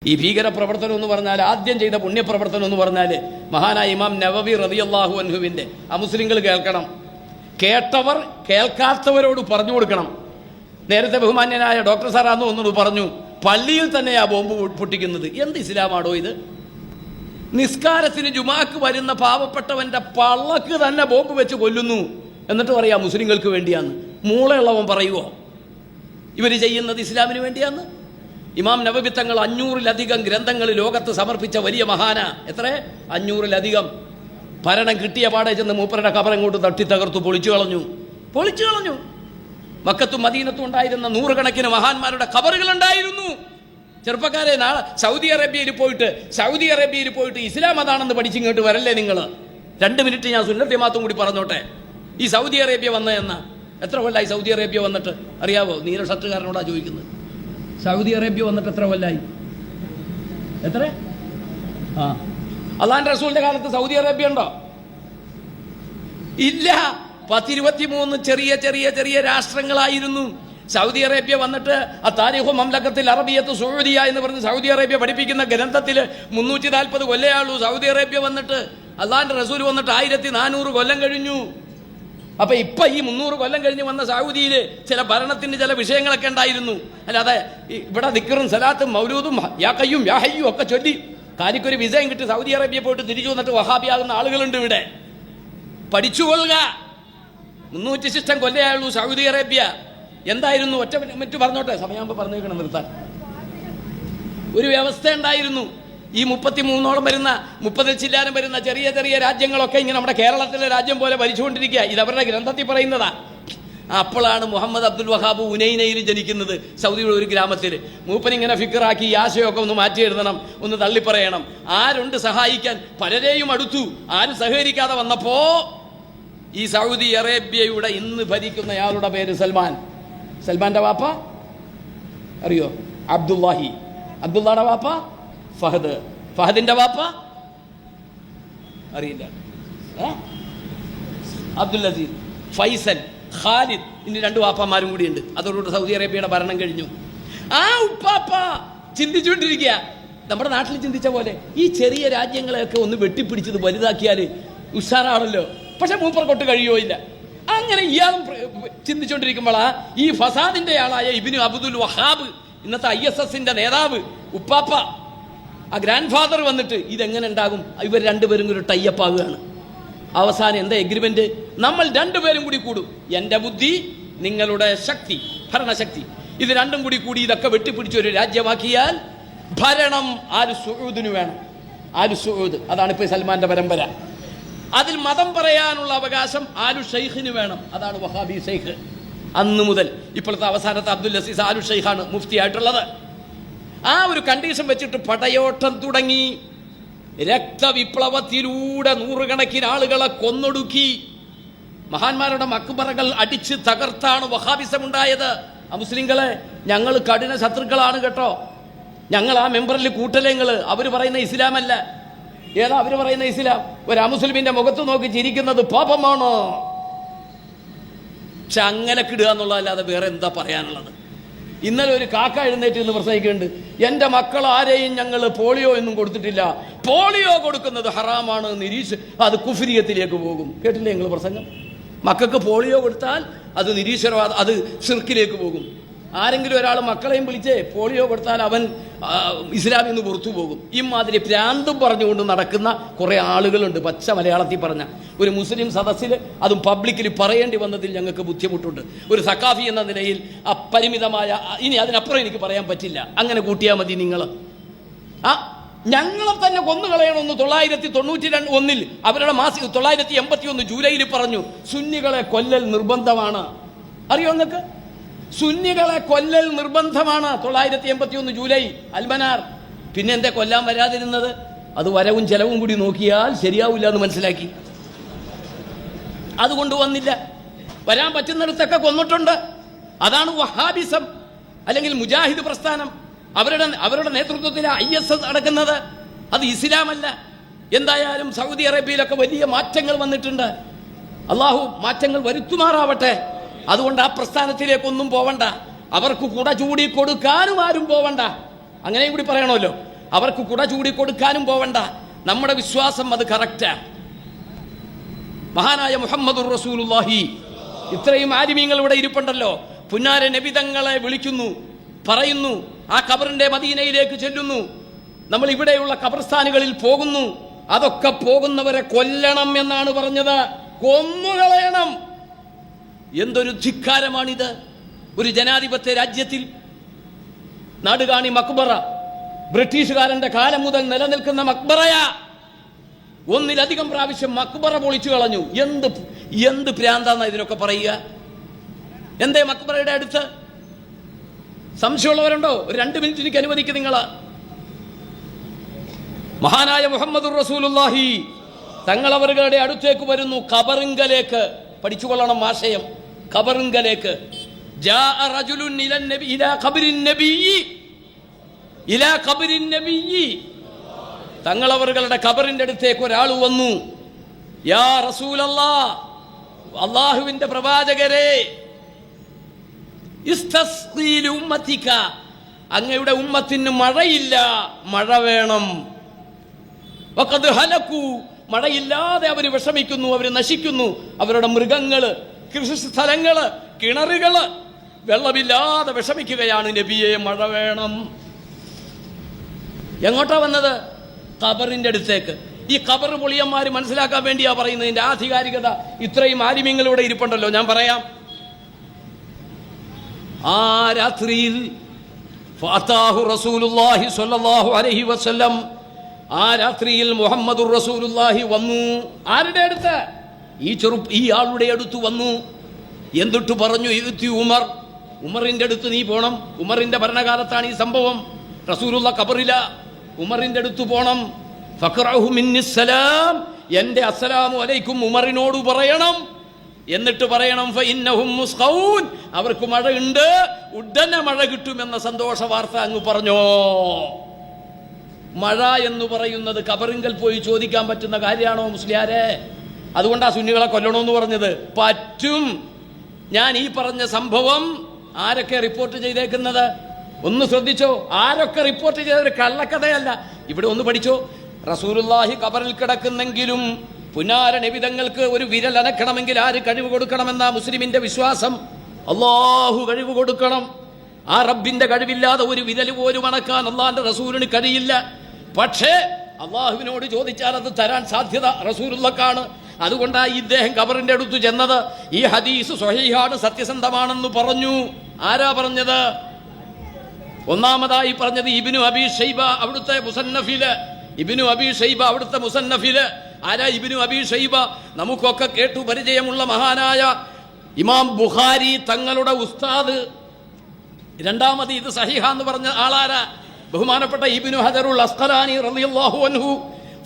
ഈ ഭീകര പ്രവർത്തനം എന്ന് പറഞ്ഞാൽ ആദ്യം ചെയ്ത പുണ്യപ്രവർത്തനം എന്ന് പറഞ്ഞാൽ മഹാനായ ഇമാം നവവി റളിയല്ലാഹു അൻഹുവിൻ്റെ മുസ്ലിങ്ങൾ കേൾക്കണം, കേട്ടവർ കേൾക്കാത്തവരോട് പറഞ്ഞു കൊടുക്കണം. നേരത്തെ ബഹുമാന്യനായ ഡോക്ടർ സാറാന്ന് ഒന്നോട് പറഞ്ഞു, പള്ളിയിൽ തന്നെയാ ബോംബ് പൊട്ടിക്കുന്നത്. എന്ത് ഇസ്ലാമാണോ ഇത്? നിസ്കാരത്തിന് ജുമാക്ക് വരുന്ന പാവപ്പെട്ടവന്റെ പള്ളക്ക് തന്നെ ബോംബ് വെച്ച് കൊല്ലുന്നു, എന്നിട്ട് പറയാ മുസ്ലിങ്ങൾക്ക് വേണ്ടിയാന്ന്. മൂളയുള്ളവൻ പറയുവോ ഇവർ ചെയ്യുന്നത് ഇസ്ലാമിന് വേണ്ടിയാന്ന്? ഇമാം നവവി തങ്ങൾ 500-ലധികം ഗ്രന്ഥങ്ങൾ ലോകത്ത് സമർപ്പിച്ച വലിയ മഹാന. എത്ര? 500-ലധികം. ഭരണം കിട്ടിയ പാടെ ചെന്ന് മൂപ്പരുടെ കബറങ്ങോട്ട് തട്ടി തകർത്തു പൊളിച്ചു കളഞ്ഞു. മക്കത്തും മദീനത്തും ഉണ്ടായിരുന്ന 100 കണക്കിന് മഹാന്മാരുടെ ഖബറുകൾ ഉണ്ടായിരുന്നു. ചെറുപ്പക്കാരെ, നാളെ സൗദി അറേബ്യയിൽ പോയിട്ട് ഇസ്ലാം അതാണെന്ന് പഠിച്ചിങ്ങോട്ട് വരല്ലേ നിങ്ങൾ? 2 മിനിറ്റ് ഞാൻ സുന്നത്ത് ജമാഅത്തും കൂടി പറഞ്ഞോട്ടെ. ഈ സൗദി അറേബ്യ വന്നതെന്നാ? എത്ര കൊല്ലായി സൗദി അറേബ്യ വന്നിട്ട്? അറിയാവോ? നീല ഷർട്ടുകാരനോടാ ചോദിക്കുന്നത്. സൗദി അറേബ്യ വന്നിട്ട് എത്ര കൊല്ലായി? എത്ര? അള്ളാന്റെ റസൂലിന്റെ കാലത്ത് സൗദി അറേബ്യ ഉണ്ടോ? ഇല്ല. 10-23 ചെറിയ രാഷ്ട്രങ്ങളായിരുന്നു. സൗദി അറേബ്യ വന്നിട്ട് താരിഖു മംലക്കത്തിൽ അറബിയത്ത് സൗദിയ എന്ന് പറഞ്ഞ് സൗദി അറേബ്യ പഠിപ്പിക്കുന്ന ഗ്രന്ഥത്തിൽ 340 കൊല്ലയാളൂ സൗദി അറേബ്യ വന്നിട്ട്. അള്ളാന്റെ റസൂൽ വന്നിട്ട് 1400 കൊല്ലം കഴിഞ്ഞു. അപ്പൊ ഇപ്പൊ ഈ 300 കൊല്ലം കഴിഞ്ഞ് വന്ന സൗദിയിൽ ചില ഭരണത്തിന്റെ ചില വിഷയങ്ങളൊക്കെ ഉണ്ടായിരുന്നു. അല്ലാതെ ഇവിടെ ദിക്റും സലാത്തും മൗലൂദും യാ ഖയ്യൂം യാ ഹയ്യു ഒക്കെ ചൊല്ലി കാര്യക്കൊരു വിസയും കിട്ടി സൗദി അറേബ്യ പോയിട്ട് തിരിച്ചു വന്നിട്ട് വഹാബിയാകുന്ന ആളുകളുണ്ട് ഇവിടെ. പഠിച്ചുകൊള്ളുക. 300 ശിഷ്ടം കൊല്ലയായുള്ളൂ സൗദി അറേബ്യ. എന്തായിരുന്നു? ഒറ്റ മിനിറ്റ് പറഞ്ഞോട്ടെ, സമയമാകുമ്പോൾ പറഞ്ഞേക്കണം നിർത്താൻ. ഒരു വ്യവസ്ഥ ഉണ്ടായിരുന്നു. ഈ 33ഓളം വരുന്ന 30 ചില്ലാനും വരുന്ന ചെറിയ രാജ്യങ്ങളൊക്കെ ഇങ്ങനെ നമ്മുടെ കേരളത്തിലെ രാജ്യം പോലെ ഭരിച്ചുകൊണ്ടിരിക്കുക. ഇത് അവരുടെ ഗ്രന്ഥത്തിൽ പറയുന്നതാ. അപ്പോഴാണ് മുഹമ്മദ് അബ്ദുൽ വഹാബ് ഉനൈനയിൽ ജനിക്കുന്നത്, സൗദിയുടെ ഒരു ഗ്രാമത്തിൽ. മൂപ്പനിങ്ങനെ ഫിക്കറാക്കി ഈ ആശയമൊക്കെ ഒന്ന് മാറ്റി എഴുതണം, ഒന്ന് തള്ളിപ്പറയണം. ആരുണ്ട് സഹായിക്കാൻ? പലരെയും അടുത്തു. ആരും സഹകരിക്കാതെ വന്നപ്പോ ഈ സൗദി അറേബ്യയുടെ ഇന്ന് ഭരിക്കുന്നയാളുടെ പേര് സൽമാന്റെ വാപ്പ അറിയോ? അബ്ദുല്ലാഹി. അബ്ദുള്ളയുടെ വാപ്പ ഫഹദിന്റെ വാപ്പ അറിയില്ല. അബ്ദുൽ അസീസ്, ഫൈസൽ, ഖാലിദ്, ഇനി 2 വാപ്പമാരും കൂടിയുണ്ട്. അതോടുകൂടി സൗദി അറേബ്യയുടെ ഭരണം കഴിഞ്ഞു. ആ ഉപ്പാപ്പ ചിന്തിച്ചുകൊണ്ടിരിക്കുക, നമ്മുടെ നാട്ടിൽ ചിന്തിച്ച പോലെ ഈ ചെറിയ രാജ്യങ്ങളെയൊക്കെ ഒന്ന് വെട്ടിപ്പിടിച്ചത് വലുതാക്കിയാൽ ഉഷാറാണല്ലോ. പക്ഷെ മൂപ്പർക്കൊട്ട് കഴിയോ ഇല്ല. അങ്ങനെ ഇയാളും ചിന്തിച്ചുകൊണ്ടിരിക്കുമ്പോഴാ ഈ ഫസാദിന്റെ ആളായ ഇബ്നു അബ്ദുൽ വഹാബ്, ഇന്നത്തെ ISSന്റെ നേതാവ്, ഉപ്പാപ്പ, ആ ഗ്രാൻഡ് ഫാദർ വന്നിട്ട് ഇതെങ്ങനെ ഉണ്ടാകും? ഇവർ 2 പേരും കൂടി ടൈപ്പ് ആവുകയാണ്. അവസാനം എന്താ എഗ്രിമെന്റ്? നമ്മൾ 2 പേരും കൂടി കൂടും. എൻ്റെ ബുദ്ധി, നിങ്ങളുടെ ശക്തി, ഭരണശക്തി, ഇത് 2ഉം കൂടി ഇതൊക്കെ വെട്ടിപ്പിടിച്ച് ഒരു രാജ്യമാക്കിയാൽ ഭരണം ആലു സഊദിന് വേണം. ആലു സഊദ്, അതാണ് ഇപ്പൊ സൽമാന്റെ പരമ്പര. അതിൽ മതം പറയാനുള്ള അവകാശം ആലു ഷെയ്ഖിന് വേണം. അതാണ് വഹാബി ഷെയ്ഖ്. അന്ന് മുതൽ ഇപ്പോഴത്തെ അവസാനത്തെ അബ്ദുൽ അസീസ് ആലു ഷെയ്ഖാണ് മുഫ്തി ആയിട്ടുള്ളത്. ആ ഒരു കണ്ടീഷൻ വെച്ചിട്ട് പടയോട്ടം തുടങ്ങി. രക്തവിപ്ലവത്തിലൂടെ 100 കണക്കിന് ആളുകളെ കൊന്നൊടുക്കി. മഹാന്മാരുടെ മക്ബറകൾ അടിച്ച് തകർത്താണ് വഹാബിസം ഉണ്ടായത്. മുസ്ലിങ്ങളെ, ഞങ്ങൾ കഠിന ശത്രുക്കളാണ് കേട്ടോ. ഞങ്ങൾ ആ മെമ്പറിൽ കൂട്ടലേങ്ങൾ. അവർ പറയുന്ന ഇസ്ലാമല്ല. ഏതാ അവർ പറയുന്ന ഇസ്ലാം? ഒരു അമുസ്ലിമിന്റെ മുഖത്ത് നോക്കി ചിരിക്കുന്നത് പാപമാണ്. പക്ഷെ അങ്ങനെ കിടുക എന്നുള്ളതല്ലാതെ വേറെ എന്താ പറയാനുള്ളത്? ഇന്നലെ ഒരു കാക്ക എഴുന്നേറ്റ് എന്ന് പ്രസംഗിക്കുന്നുണ്ട്, എൻ്റെ മക്കൾ ആരെയും ഞങ്ങൾ പോളിയോ ഒന്നും കൊടുത്തിട്ടില്ല, പോളിയോ കൊടുക്കുന്നത് ഹറാമാണ്, അത് കുഫ്രിയത്തിലേക്ക് പോകും. കേട്ടില്ലേ നിങ്ങൾ പ്രസംഗം? മക്കൾക്ക് പോളിയോ കൊടുത്താൽ അത് നിരീശ്വരവാദം, അത് ശിർക്കിലേക്ക് പോകും. ആരെങ്കിലും ഒരാൾ മക്കളെയും വിളിച്ചേ പോളിയോ കൊടുത്താൽ അവൻ ഇസ്ലാമിൽ നിന്ന് പുറത്തു പോകും. ഇമാതിരി ഭ്രാന്തും പറഞ്ഞുകൊണ്ട് നടക്കുന്ന കുറേ ആളുകളുണ്ട്. പച്ച മലയാളത്തിൽ പറഞ്ഞ ഒരു മുസ്ലിം സദസ്സിൽ, അതും പബ്ലിക്കിൽ പറയേണ്ടി വന്നതിൽ ഞങ്ങൾക്ക് ബുദ്ധിമുട്ടുണ്ട്. ഒരു സക്കാഫി എന്ന നിലയിൽ അപരിമിതമായ, ഇനി അതിനപ്പുറം എനിക്ക് പറയാൻ പറ്റില്ല. അങ്ങനെ കൂട്ടിയാൽ മതി നിങ്ങൾ. ഞങ്ങളെ തന്നെ കൊന്നുകളയണമെന്ന് 1991 അവരുടെ 981 ജൂലൈയിൽ പറഞ്ഞു. സുന്നികളെ കൊല്ലൽ നിർബന്ധമാണ്. അറിയോ നിങ്ങൾക്ക്? സുന്നികളെ കൊല്ലൽ നിർബന്ധമാണ്. 981 ജൂലൈ അൽമനാർ. പിന്നെ എന്താ കൊല്ലാൻ വരാതിരുന്നത്? അത് വരവും ചെലവും കൂടി നോക്കിയാൽ ശരിയാവില്ല എന്ന് മനസ്സിലാക്കി. അതുകൊണ്ട് വന്നില്ല. വരാൻ പറ്റുന്നിടത്തൊക്കെ കൊന്നിട്ടുണ്ട്. അതാണ് വഹാബിസം, അല്ലെങ്കിൽ മുജാഹിദ് പ്രസ്ഥാനം. അവരുടെ നേതൃത്വത്തിൽ ISS നടക്കുന്നത്. അത് ഇസ്ലാമല്ല. എന്തായാലും സൗദി അറേബ്യയിലൊക്കെ വലിയ മാറ്റങ്ങൾ വന്നിട്ടുണ്ട്. അള്ളാഹു മാറ്റങ്ങൾ വരുത്തുമാറാവട്ടെ. അതുകൊണ്ട് ആ പ്രസ്ഥാനത്തിലേക്കൊന്നും പോവണ്ട. അവർക്ക് കുട ചൂടി കൊടുക്കാനും ആരും പോവണ്ട. അങ്ങനെയും കൂടി പറയണമല്ലോ. അവർക്ക് കുട ചൂടി കൊടുക്കാനും പോവണ്ട. നമ്മുടെ വിശ്വാസം അത് കറക്റ്റാ. മഹാനായ മുഹമ്മദുർ റസൂലുള്ളാഹി, ഇത്രയും ആലിമീങ്ങൾ ഇവിടെ ഇരിപ്പുണ്ടല്ലോ, പുന്നാര നബിതങ്ങളെ വിളിക്കുന്നു, പറയുന്നു, ആ ഖബറിന്റെ മദീനയിലേക്ക് ചെല്ലുന്നു, നമ്മൾ ഇവിടെയുള്ള ഖബർസ്ഥാനുകളിൽ പോകുന്നു. അതൊക്കെ പോകുന്നവരെ കൊല്ലണം എന്നാണ് പറഞ്ഞത്, കൊന്നുകളയണം. എന്തൊരു ധിക്കാരമാണിത്! ഒരു ജനാധിപത്യ രാജ്യത്തിൽ നാടുകാണി മക്ബറ, ബ്രിട്ടീഷുകാരന്റെ കാലം മുതൽ നിലനിൽക്കുന്ന മക്ബറയാ. ഒന്നിലധികം പ്രാവശ്യം മക്ബറ പൊളിച്ചു കളഞ്ഞു. എന്ത് ഭ്രാന്താന്ന ഇതിനൊക്കെ പറയുക? എന്തേ മക്ബറയുടെ അടുത്ത്? സംശയമുള്ളവരുണ്ടോ? 2 മിനിറ്റ് എനിക്ക് അനുവദിക്കും. നിങ്ങള് മഹാനായ മുഹമ്മദുർ റസൂലുള്ളാഹി തങ്ങളവരുടെ അടുത്തേക്ക് വരുന്നു, ഖബറിങ്കലേക്ക്. പഠിച്ചുകൊള്ളണം ആശയം. ഖബറിങ്കലേക്ക് ജാഅ റജുലുൻ ഇലാ ഖബറിൻ നബിയ്യി, ഇലാ ഖബറിൻ നബിയ്യി. തങ്ങളവരുടെ ഖബറിന്റെ അടുത്തേക്ക് ഒരാൾ വന്നു. യാ റസൂലല്ലാഹ്, അല്ലാഹുവിന്റെ പ്രവാചകരെ, ഇസ്തസ്ഖീ ലിഉമ്മതിക, അങ്ങയുടെ ഉമ്മത്തിന് മഴയില്ല, മഴ വേണം. വഖദ് ഹലകൂ, മഴയില്ലാതെ അവർ വിഷമിക്കുന്നു, അവർ നശിക്കുന്നു. അവരുടെ മൃഗങ്ങള്, കൃഷിസ്ഥലങ്ങള്, കിണറുകള് വെള്ളമില്ലാതെ വിഷമിക്കുകയാണ്. നബിയെ, മഴ വേണം. എങ്ങോട്ടാ വന്നത്? ഖബറിന്റെ അടുത്തേക്ക്. ഈ ഖബർ പൊളിയന്മാര് മനസ്സിലാക്കാൻ വേണ്ടിയാ പറയുന്നതിന്റെ ആധികാരികത. ഇത്രയും ആലിമീങ്ങൾ ഇവിടെ ഇരിപ്പുണ്ടല്ലോ, ഞാൻ പറയാം. ആ രാത്രിയിൽ ഫഅതാഹു റസൂലുള്ളാഹി സ്വല്ലല്ലാഹു അലൈഹി വസല്ലം, ആ രാത്രിയിൽ മുഹമ്മദുർ റസൂലുള്ളാഹി വന്നു. ആരുടെ അടുത്ത്? ഈ ആളുടെ അടുത്ത് വന്നു. എന്നിട്ട് പറഞ്ഞു, ഇത്തി ഉമർ, ഉമറിന്റെ അടുത്ത് നീ പോണം. ഉമറിന്റെ ഭരണകാലത്താണ് ഈ സംഭവം. റസൂലുള്ള ഖബറില, ഉമറിന്റെ അടുത്ത് പോണം. ഫഖറഹു മിന്നിസ്സലാം, എന്റെ അസ്സലാമു അലൈക്കും ഉമറിനോട് പറയണം. എന്നിട്ട് പറയണം, ഫഇന്നഹും മുസ്ഖഊൻ, അവർക്ക് മഴ ഉണ്ട്, ഉടനെ മഴ കിട്ടുമെന്ന സന്തോഷ വാർത്ത അങ്ങ് പറഞ്ഞോ. മഴ എന്ന് പറയുന്നത് ഖബറിങ്കൽ പോയി ചോദിക്കാൻ പറ്റുന്ന കാര്യമാണോ മുസ്ലിയാരെ? അതുകൊണ്ടാ സുന്നികളെ കൊല്ലണമെന്ന് പറഞ്ഞത്. പറ്റും. ഞാൻ ഈ പറഞ്ഞ സംഭവം ആരൊക്കെ റിപ്പോർട്ട് ചെയ്തേക്കുന്നത് ഒന്ന് ശ്രദ്ധിച്ചോ. ആരൊക്കെ റിപ്പോർട്ട് ചെയ്ത ഒരു കള്ളക്കഥയല്ല. ഇവിടെ ഒന്ന് പഠിച്ചോ. റസൂലുള്ളാഹി ഖബറിൽ കിടക്കുന്നെങ്കിലും പുനാര നബിതങ്ങൾക്ക് ഒരു വിരൽ അനക്കണമെങ്കിൽ ആര് കഴിവ് കൊടുക്കണമെന്ന മുസ്ലിമിന്റെ വിശ്വാസം? അല്ലാഹു കഴിവ് കൊടുക്കണം. ആ റബ്ബിന്റെ കഴിവില്ലാതെ ഒരു വിരൽ പോലും അണക്കാൻ അള്ളാന്റെ റസൂലിന് കഴിയില്ല. പക്ഷേ അള്ളാഹുവിനോട് ചോദിച്ചാൽ അത് തരാൻ സാധ്യത റസൂലുള്ളാഹിക്കാണ്. അതുകൊണ്ടാണ് ഇദ്ദേഹം ഖബറിന്റെ അടുത്ത് ചെന്നത്. ഈ ഹദീസ് സ്വഹീഹാണ്, സത്യസന്ധമാണെന്ന് പറഞ്ഞു. ആരാ പറഞ്ഞത്? ഒന്നാമതായി പറഞ്ഞത് ഇബ്നു അബീ ശൈബ അവിടുത്തെ മുസന്നഫില്. ഇബ്നു അബീ ശൈബ അവിടുത്തെ മുസന്നഫില്. ആരാ ഇബ്നു അബീ ശൈബ? നമുക്കൊക്കെ കേട്ടു പരിചയമുള്ള മഹാനായ ഇമാം ബുഖാരി തങ്ങളുടെ ഉസ്താദ്. രണ്ടാമത് ഇത് സഹീഹ എന്ന് പറഞ്ഞ ആളാരാ? ബഹുമാനപ്പെട്ട ഇബ്നു ഹജറുൽ അസ്ഖലാനി റളിയല്ലാഹു അൻഹു.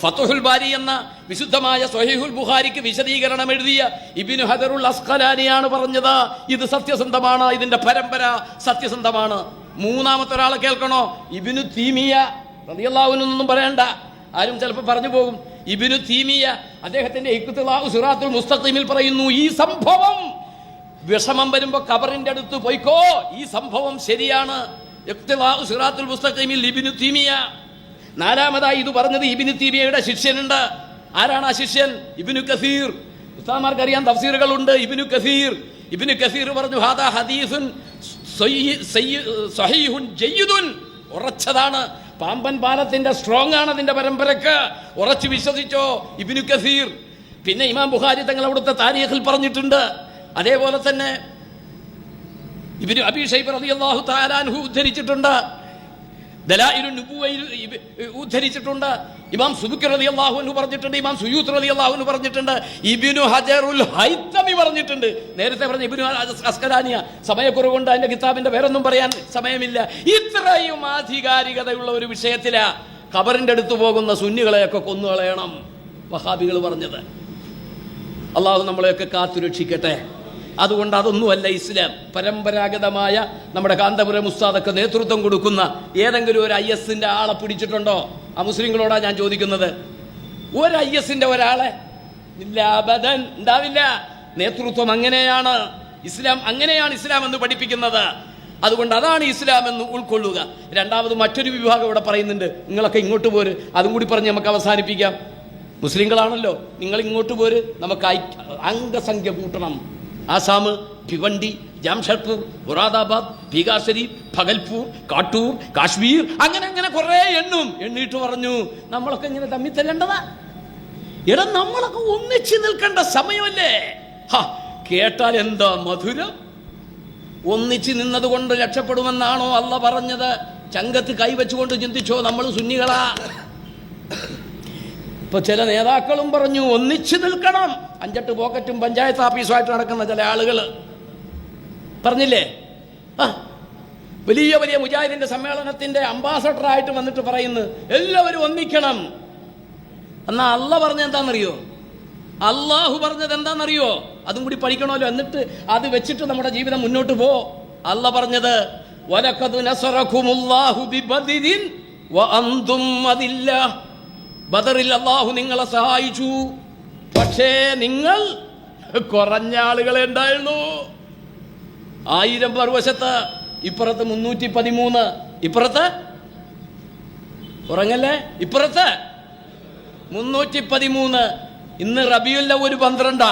ഫത്ഹുൽ ബാരി എന്ന വിശുദ്ധമായ സ്വഹീഹുൽ ബുഖാരിക്ക് വിശദീകരണം എഴുതിയ ഇബ്നു ഹജറുൽ അസ്ഖലാനിയാണ് പറഞ്ഞത് ഇത് സത്യസന്ധമാണ്, ഇതിന്റെ പരമ്പര സത്യസന്ധമാണ്. മൂന്നാമത്തെ ഒരാളെ കേൾക്കണോ? ഇബ്നു തീമിയ റളിയല്ലാഹു അൻഹു ഒന്നും പറയണ്ട, ആരും ചിലപ്പോൾ പറഞ്ഞു പോകും. ഇബ്നു തീമിയ അദ്ദേഹത്തിന്റെ ഇഖ്തിലാഉ സിറാത്തുൽ മുസ്തഖീമിൽ പറയുന്നു, ഈ സംഭവം വിഷമം വരുമ്പോ ഖബറിന്റെ അടുത്ത് പോയിക്കോ, ഈ സംഭവം ശരിയാണ്. ഇഖ്തിലാഉ സിറാത്തുൽ മുസ്തഖീമിൽ ഇബ്നു തീമിയ. നാലാമതായി ഇത് പറഞ്ഞത് ഇബ്നു തീമിയയുടെ ശിഷ്യനുണ്ട്. ആരാണ് ആ ശിഷ്യൻ? ഇബ്നു കസീർ. ഉസ്താദ്മാർക്ക് അറിയാൻ തഫ്സീറുകളുണ്ട്. ഇബ്നു കസീർ പറഞ്ഞു, ഹാദാ ഹദീസുൻ സഹീഹുൻ ജയ്യിദുൻ, ഉറച്ചതാണ്. പാമ്പൻ പാലത്തിന്റെ സ്ട്രോങ് ആണ് അതിന്റെ പരമ്പരക്ക്, ഉറച്ചു വിശ്വസിച്ചോ ഇബ്നു കസീർ. പിന്നെ ഇമാം ബുഖാരി തങ്ങൾ അവിടുത്തെ താരീഖിൽ പറഞ്ഞിട്ടുണ്ട്. അതേപോലെ തന്നെ ഇബ്നു അബീ ശൈബ റളിയല്ലാഹു തആല അൻഹു ഉദ്ധരിച്ചിട്ടുണ്ട്. ദലായിലുൻ നുബുവയിൽ ഉദ്ധരിച്ചിട്ടുണ്ട്. ഇമാം സുബുക്കി റളിയല്ലാഹു അൻഹു പറഞ്ഞിട്ടുണ്ട്. ഇമാം സുയൂത്ത് റളിയല്ലാഹു അൻഹു പറഞ്ഞിട്ടുണ്ട്. ഇബ്നു ഹജറുൽ ഹൈത്തമി പറഞ്ഞിട്ടുണ്ട്. നേരത്തെ പറഞ്ഞ ഇബ്നു അസ്ഖലാനിയ. സമയക്കുറവുകൊണ്ട് അതിന്റെ കിതാബിന്റെ പേരൊന്നും പറയാൻ സമയമില്ല. ഇത്രയും ആധികാരികതയുള്ള ഒരു വിഷയത്തിലാ ഖബറിന്റെ അടുത്ത് പോകുന്ന സുന്നികളെയൊക്കെ കൊന്നുകളയണം വഹാബികൾ പറഞ്ഞത്. അള്ളാഹു നമ്മളെയൊക്കെ കാത്തുരക്ഷിക്കട്ടെ. അതുകൊണ്ട് അതൊന്നുമല്ല ഇസ്ലാം. പരമ്പരാഗതമായ നമ്മുടെ കാന്തപുരം ഉസ്താദൊക്കെ നേതൃത്വം കൊടുക്കുന്ന ഏതെങ്കിലും ഒരു IS-ന്റെ ആളെ പിടിച്ചിട്ടുണ്ടോ? ആ മുസ്ലിങ്ങളോടാ ഞാൻ ചോദിക്കുന്നത്. ഒരു IS-ന്റെ ഒരാളെ ഇല്ല, അബദൻ ഉണ്ടാവില്ല. നേതൃത്വം അങ്ങനെയാണ് ഇസ്ലാം, അങ്ങനെയാണ് ഇസ്ലാം എന്ന് പഠിപ്പിക്കുന്നത്. അതുകൊണ്ട് അതാണ് ഇസ്ലാം എന്ന് ഉൾക്കൊള്ളുക. രണ്ടാമത് മറ്റൊരു വിഭാഗം ഇവിടെ പറയുന്നുണ്ട്, നിങ്ങളൊക്കെ ഇങ്ങോട്ട് പോര്. അതും കൂടി പറഞ്ഞ് നമുക്ക് അവസാനിപ്പിക്കാം. മുസ്ലിങ്ങളാണല്ലോ, നിങ്ങൾ ഇങ്ങോട്ട് പോര്, നമുക്ക് അംഗസംഖ്യ കൂട്ടണം. ആസാം, ഭിവണ്ടി, ജാംഷഡ്പൂർ, മുറാദാബാദ്, ബീകാർ ഷരീഫ്, ഭഗൽപൂർ, കാട്ടൂർ, കാശ്മീർ, അങ്ങനെ അങ്ങനെ കുറെ എണ്ണിട്ട് പറഞ്ഞു നമ്മളൊക്കെ ഇങ്ങനെ തമ്മിൽ തല്ലേണ്ടതാ. എടാ, നമ്മളൊക്കെ ഒന്നിച്ച് നിൽക്കേണ്ട സമയമല്ലേ? കേട്ടാൽ എന്താ മധുരം. ഒന്നിച്ച് നിന്നത് കൊണ്ട് രക്ഷപ്പെടുമെന്നാണോ അല്ല പറഞ്ഞത്? ചങ്കത്ത് കൈവച്ചുകൊണ്ട് ചിന്തിച്ചോ, നമ്മൾ സുന്നികളാ. ഇപ്പൊ ചില നേതാക്കളും പറഞ്ഞു ഒന്നിച്ച് നിൽക്കണം. 5-8 പോക്കറ്റും പഞ്ചായത്ത് ഓഫീസുമായിട്ട് നടക്കുന്ന ചില ആളുകൾ പറഞ്ഞില്ലേ, വലിയ വലിയ മുജാഹിദിന്റെ സമ്മേളനത്തിന്റെ അംബാസഡറായിട്ട് വന്നിട്ട് പറയുന്നു എല്ലാവരും ഒന്നിക്കണം. എന്നാ അല്ല പറഞ്ഞത് എന്താണെന്നറിയോ? അള്ളാഹു പറഞ്ഞത് എന്താണെന്നറിയോ? അതും കൂടി പഠിക്കണമല്ലോ. എന്നിട്ട് അത് വെച്ചിട്ട് നമ്മുടെ ജീവിതം മുന്നോട്ട് പോ. അല്ല പറഞ്ഞത് വലഖദ് നസറകുമുല്ലാഹു ബിബദരിൻ വഅൻതും അദില്ല. ബദറിൽ അല്ലാഹു നിങ്ങളെ സഹായിച്ചു, പക്ഷേ നിങ്ങൾ കുറഞ്ഞ ആളുകളെ ഉണ്ടായുള്ളൂ. 1000 പേർ വശത്ത്, ഇപ്പുറത്ത് 313, ഇപ്പുറത്ത് ഉറങ്ങല്ലേ, ഇപ്പുറത്ത് 313. ഇന്ന് റബിയുൽ അവ്വൽ 12.